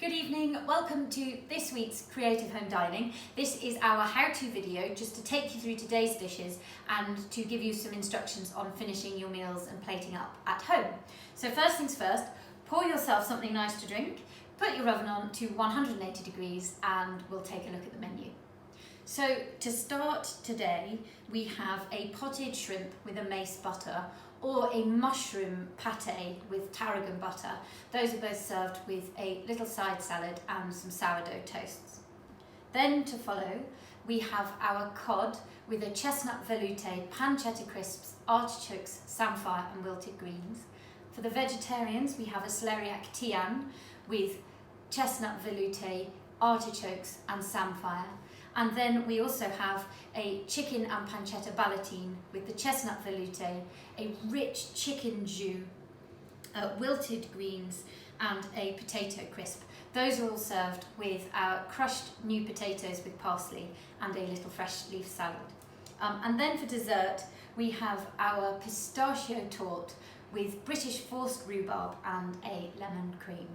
Good evening, welcome to this week's Creative Home Dining. This is our how-to video just to take you through today's dishes and to give you some instructions on finishing your meals and plating up at home. So first things first, pour yourself something nice to drink, put your oven on to 180 degrees and we'll take a look at the menu. So to start today, we have a potted shrimp with a mace butter or a mushroom pate with tarragon butter. Those are both served with a little side salad and some sourdough toasts. Then to follow, we have our cod with a chestnut velouté, pancetta crisps, artichokes, samphire and wilted greens. For the vegetarians, we have a celeriac tian with chestnut velouté, artichokes and samphire. And then we also have a chicken and pancetta ballottine with the chestnut velouté, a rich chicken jus, wilted greens and a potato crisp. Those are all served with our crushed new potatoes with parsley and a little fresh leaf salad. And then for dessert, we have our pistachio torte with British forced rhubarb and a lemon cream.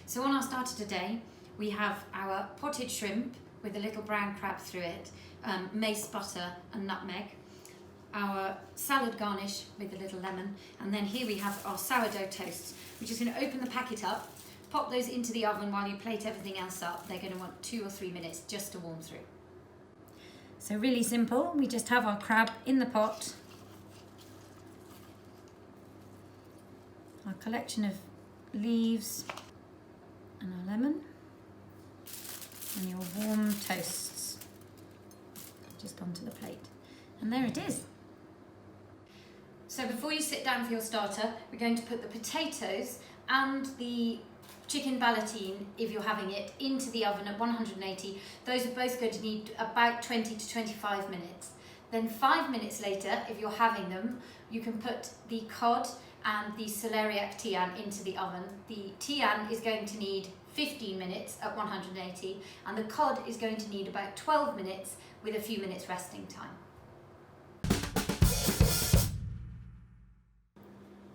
So on our starter today, we have our potted shrimp with a little brown crab through it, mace butter and nutmeg, our salad garnish with a little lemon, and then here we have our sourdough toasts. We're just going to open the packet up, pop those into the oven while you plate everything else up. They're going to want 2 or 3 minutes just to warm through. So really simple, we just have our crab in the pot, our collection of leaves and our lemon, and your warm toasts just onto the plate. And there it is. So before you sit down for your starter, we're going to put the potatoes and the chicken ballottine, if you're having it, into the oven at 180. Those are both going to need about 20 to 25 minutes. Then 5 minutes later, if you're having them, you can put the cod and the celeriac tian into the oven. The tian is going to need 15 minutes at 180 and the cod is going to need about 12 minutes with a few minutes resting time.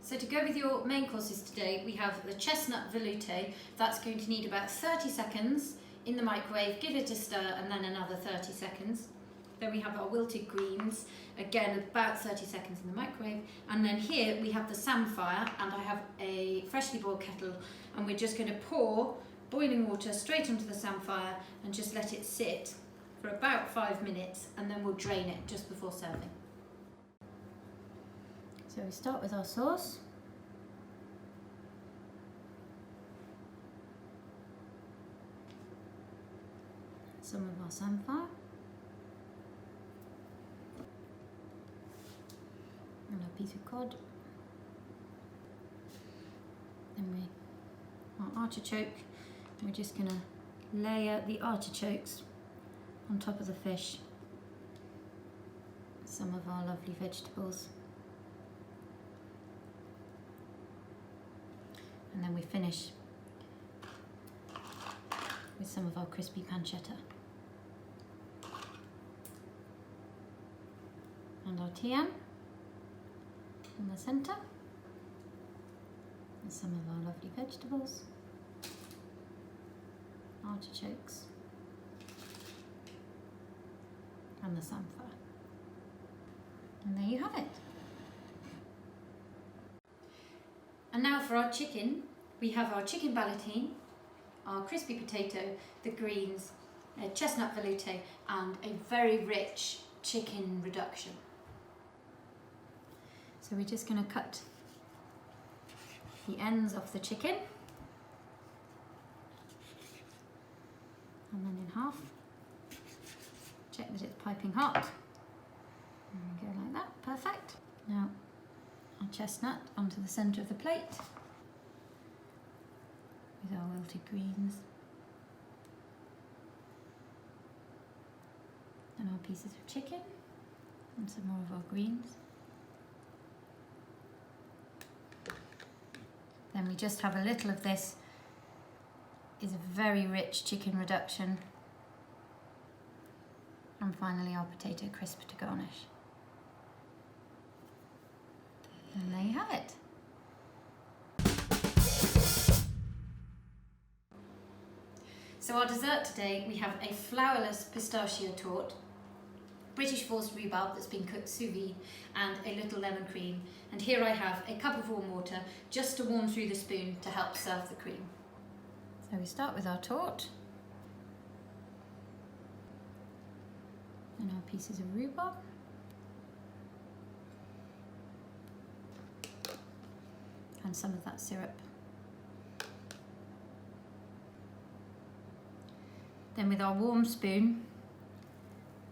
So to go with your main courses today, we have the chestnut velouté. That's going to need about 30 seconds in the microwave, give it a stir and then another 30 seconds. Then we have our wilted greens, again about 30 seconds in the microwave. And then here we have the samphire, and I have a freshly boiled kettle, and we're just going to pour boiling water straight onto the samphire and just let it sit for about 5 minutes, and then we'll drain it just before serving. So we start with our sauce. Some of our samphire. And a piece of cod. Then our artichoke. We're just going to layer the artichokes on top of the fish. Some of our lovely vegetables. And then we finish with some of our crispy pancetta. And our tian in the centre, and some of our lovely vegetables, artichokes, and the samphire. And there you have it. And now for our chicken, we have our chicken ballottine, our crispy potato, the greens, a chestnut velouté, and a very rich chicken reduction. So we're just going to cut the ends off the chicken and then in half. Check that it's piping hot. And go like that, perfect. Now our chestnut onto the centre of the plate with our wilted greens and our pieces of chicken and some more of our greens. Then we just have a little of this, is a very rich chicken reduction. And finally our potato crisp to garnish. And there you have it. So our dessert today, we have a flourless pistachio torte, British forced rhubarb that's been cooked sous vide, and a little lemon cream. And here I have a cup of warm water just to warm through the spoon to help serve the cream. So we start with our torte and our pieces of rhubarb. And some of that syrup. Then with our warm spoon,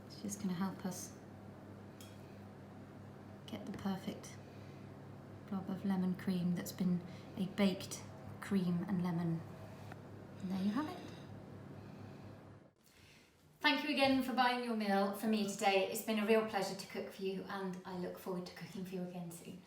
it's just going to help us get the perfect blob of lemon cream that's been a baked cream and lemon. And there you have it. Thank you again for buying your meal for me today. It's been a real pleasure to cook for you, and I look forward to cooking for you again soon.